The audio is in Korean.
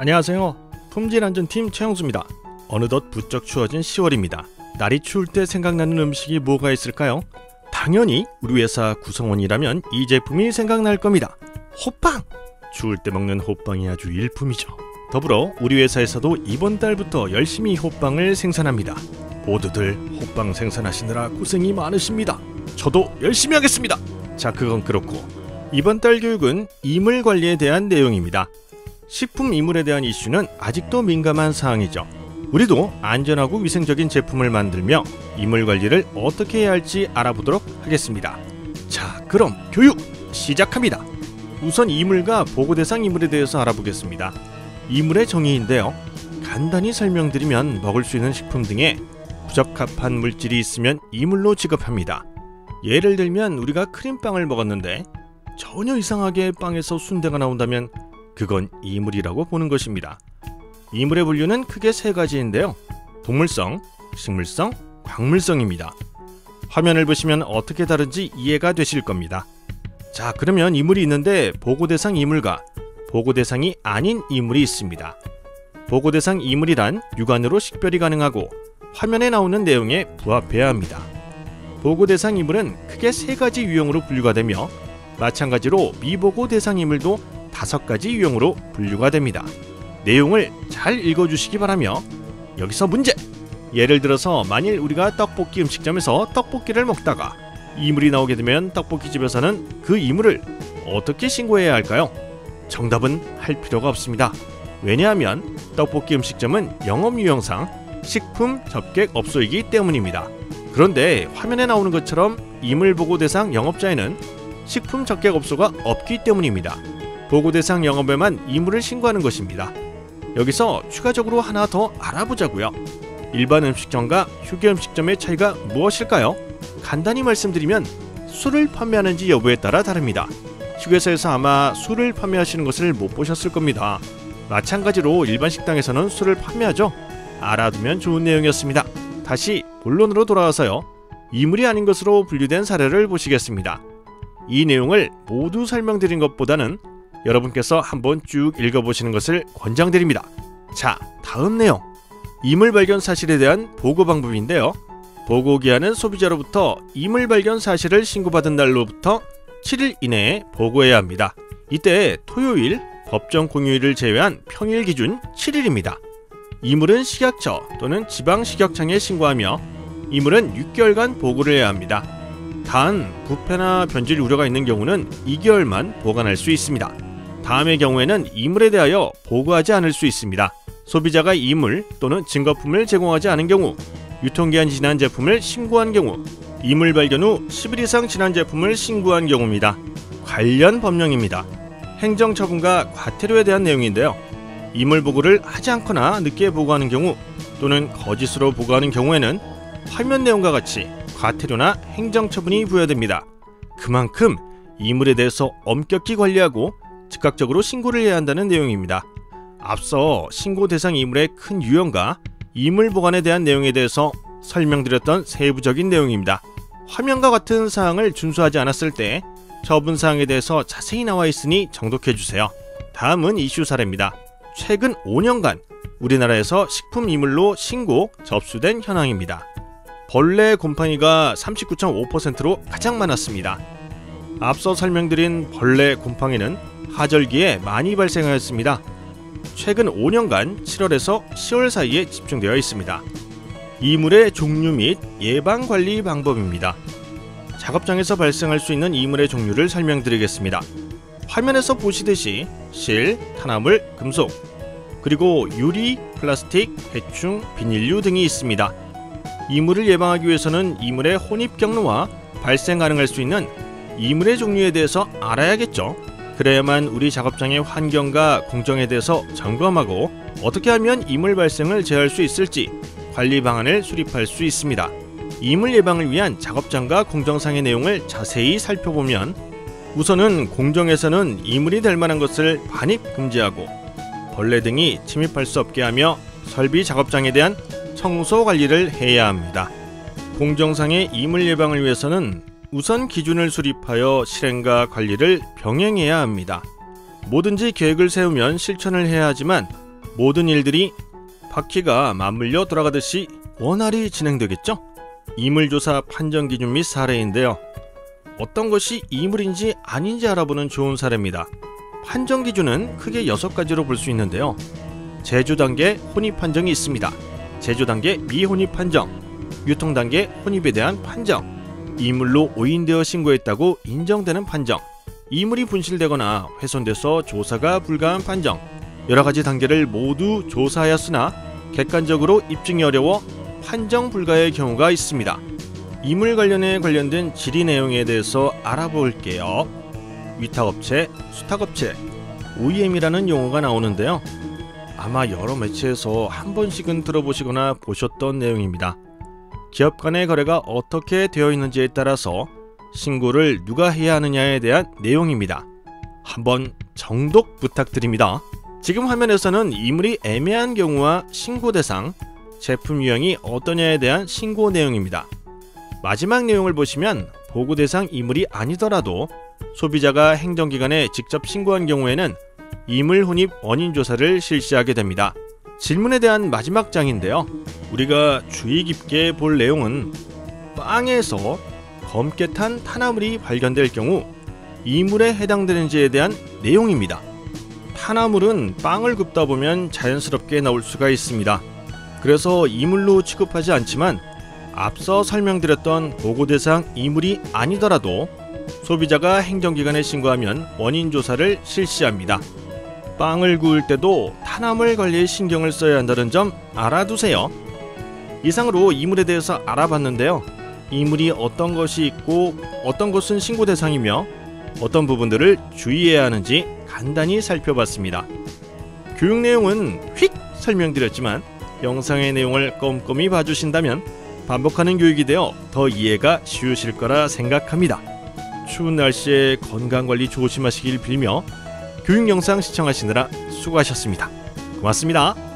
안녕하세요. 품질안전팀 최영수입니다. 어느덧 부쩍 추워진 10월입니다. 날이 추울 때 생각나는 음식이 뭐가 있을까요? 당연히 우리 회사 구성원이라면 이 제품이 생각날 겁니다. 호빵! 추울 때 먹는 호빵이 아주 일품이죠. 더불어 우리 회사에서도 이번 달부터 열심히 호빵을 생산합니다. 모두들 호빵 생산하시느라 고생이 많으십니다. 저도 열심히 하겠습니다. 자, 그건 그렇고 이번 달 교육은 이물 관리에 대한 내용입니다. 식품 이물에 대한 이슈는 아직도 민감한 사항이죠. 우리도 안전하고 위생적인 제품을 만들며 이물 관리를 어떻게 해야 할지 알아보도록 하겠습니다. 자, 그럼 교육 시작합니다. 우선 이물과 보고대상 이물에 대해서 알아보겠습니다. 이물의 정의인데요. 간단히 설명드리면 먹을 수 있는 식품 등에 부적합한 물질이 있으면 이물로 취급합니다. 예를 들면 우리가 크림빵을 먹었는데 전혀 이상하게 빵에서 순대가 나온다면 그건 이물이라고 보는 것입니다. 이물의 분류는 크게 세 가지인데요. 동물성, 식물성, 광물성입니다. 화면을 보시면 어떻게 다른지 이해가 되실 겁니다. 자, 그러면 이물이 있는데 보고대상 이물과 보고대상이 아닌 이물이 있습니다. 보고대상 이물이란 육안으로 식별이 가능하고 화면에 나오는 내용에 부합해야 합니다. 보고대상 이물은 크게 세 가지 유형으로 분류가 되며 마찬가지로 미보고 대상 이물도 5가지 유형으로 분류가 됩니다. 내용을 잘 읽어주시기 바라며 여기서 문제! 예를 들어서 만일 우리가 떡볶이 음식점에서 떡볶이를 먹다가 이물이 나오게 되면 떡볶이집에서는 그 이물을 어떻게 신고해야 할까요? 정답은 할 필요가 없습니다. 왜냐하면 떡볶이 음식점은 영업 유형상 식품 접객업소이기 때문입니다. 그런데 화면에 나오는 것처럼 이물 보고 대상 영업자에는 식품 접객업소가 없기 때문입니다. 보고대상 영업에만 이물을 신고하는 것입니다. 여기서 추가적으로 하나 더 알아보자고요. 일반 음식점과 휴게 음식점의 차이가 무엇일까요? 간단히 말씀드리면 술을 판매하는지 여부에 따라 다릅니다. 휴게소에서 아마 술을 판매하시는 것을 못 보셨을 겁니다. 마찬가지로 일반 식당에서는 술을 판매하죠. 알아두면 좋은 내용이었습니다. 다시 본론으로 돌아와서요. 이물이 아닌 것으로 분류된 사례를 보시겠습니다. 이 내용을 모두 설명드린 것보다는 여러분께서 한번 쭉 읽어보시는 것을 권장드립니다. 자, 다음 내용. 이물 발견 사실에 대한 보고 방법인데요. 보고기한은 소비자로부터 이물 발견 사실을 신고받은 날로부터 7일 이내에 보고해야 합니다. 이때 토요일, 법정 공휴일을 제외한 평일 기준 7일입니다. 이물은 식약처 또는 지방식약청에 신고하며 이물은 6개월간 보고를 해야 합니다. 단, 부패나 변질 우려가 있는 경우는 2개월만 보관할 수 있습니다. 다음의 경우에는 이물에 대하여 보고하지 않을 수 있습니다. 소비자가 이물 또는 증거품을 제공하지 않은 경우, 유통기한 지난 제품을 신고한 경우, 이물 발견 후 10일 이상 지난 제품을 신고한 경우입니다. 관련 법령입니다. 행정처분과 과태료에 대한 내용인데요. 이물 보고를 하지 않거나 늦게 보고하는 경우 또는 거짓으로 보고하는 경우에는 화면 내용과 같이 과태료나 행정처분이 부여됩니다. 그만큼 이물에 대해서 엄격히 관리하고 즉각적으로 신고를 해야 한다는 내용입니다. 앞서 신고 대상 이물의 큰 유형과 이물 보관에 대한 내용에 대해서 설명드렸던 세부적인 내용입니다. 화면과 같은 사항을 준수하지 않았을 때 처분 사항에 대해서 자세히 나와 있으니 정독해주세요. 다음은 이슈 사례입니다. 최근 5년간 우리나라에서 식품 이물로 신고 접수된 현황입니다. 벌레 곰팡이가 39.5%로 가장 많았습니다. 앞서 설명드린 벌레 곰팡이는 하절기에 많이 발생하였습니다. 최근 5년간 7월에서 10월 사이에 집중되어 있습니다. 이물의 종류 및 예방관리 방법입니다. 작업장에서 발생할 수 있는 이물의 종류를 설명드리겠습니다. 화면에서 보시듯이 실, 탄화물, 금속, 그리고 유리, 플라스틱, 해충, 비닐류 등이 있습니다. 이물을 예방하기 위해서는 이물의 혼입 경로와 발생 가능할 수 있는 이물의 종류에 대해서 알아야겠죠. 그래야만 우리 작업장의 환경과 공정에 대해서 점검하고 어떻게 하면 이물 발생을 제어할 수 있을지 관리 방안을 수립할 수 있습니다. 이물 예방을 위한 작업장과 공정상의 내용을 자세히 살펴보면 우선은 공정에서는 이물이 될 만한 것을 반입 금지하고 벌레 등이 침입할 수 없게 하며 설비 작업장에 대한 청소 관리를 해야 합니다. 공정상의 이물 예방을 위해서는 우선 기준을 수립하여 실행과 관리를 병행해야 합니다. 뭐든지 계획을 세우면 실천을 해야 하지만 모든 일들이 바퀴가 맞물려 돌아가듯이 원활히 진행되겠죠? 이물조사 판정 기준 및 사례인데요. 어떤 것이 이물인지 아닌지 알아보는 좋은 사례입니다. 판정 기준은 크게 6가지로 볼 수 있는데요. 제조 단계 혼입 판정이 있습니다. 제조 단계 미혼입 판정, 유통 단계 혼입에 대한 판정, 이물로 오인되어 신고했다고 인정되는 판정, 이물이 분실되거나 훼손돼서 조사가 불가한 판정, 여러가지 단계를 모두 조사하였으나 객관적으로 입증이 어려워 판정 불가의 경우가 있습니다. 이물 관련된 질의 내용에 대해서 알아볼게요. 위탁업체, 수탁업체, OEM이라는 용어가 나오는데요. 아마 여러 매체에서 한 번씩은 들어보시거나 보셨던 내용입니다. 기업 간의 거래가 어떻게 되어 있는지에 따라서 신고를 누가 해야 하느냐에 대한 내용입니다. 한번 정독 부탁드립니다. 지금 화면에서는 이물이 애매한 경우와 신고 대상, 제품 유형이 어떠냐에 대한 신고 내용입니다. 마지막 내용을 보시면 보고 대상 이물이 아니더라도 소비자가 행정기관에 직접 신고한 경우에는 이물 혼입 원인 조사를 실시하게 됩니다. 질문에 대한 마지막 장인데요. 우리가 주의 깊게 볼 내용은 빵에서 검게 탄 탄화물이 발견될 경우 이물에 해당되는지에 대한 내용입니다. 탄화물은 빵을 굽다 보면 자연스럽게 나올 수가 있습니다. 그래서 이물로 취급하지 않지만 앞서 설명드렸던 보고 대상 이물이 아니더라도 소비자가 행정기관에 신고하면 원인 조사를 실시합니다. 빵을 구울 때도 탄화물 관리에 신경을 써야 한다는 점 알아두세요. 이상으로 이물에 대해서 알아봤는데요. 이물이 어떤 것이 있고 어떤 것은 신고 대상이며 어떤 부분들을 주의해야 하는지 간단히 살펴봤습니다. 교육 내용은 휙 설명드렸지만 영상의 내용을 꼼꼼히 봐주신다면 반복하는 교육이 되어 더 이해가 쉬우실 거라 생각합니다. 추운 날씨에 건강관리 조심하시길 빌며 교육 영상 시청하시느라 수고하셨습니다. 고맙습니다.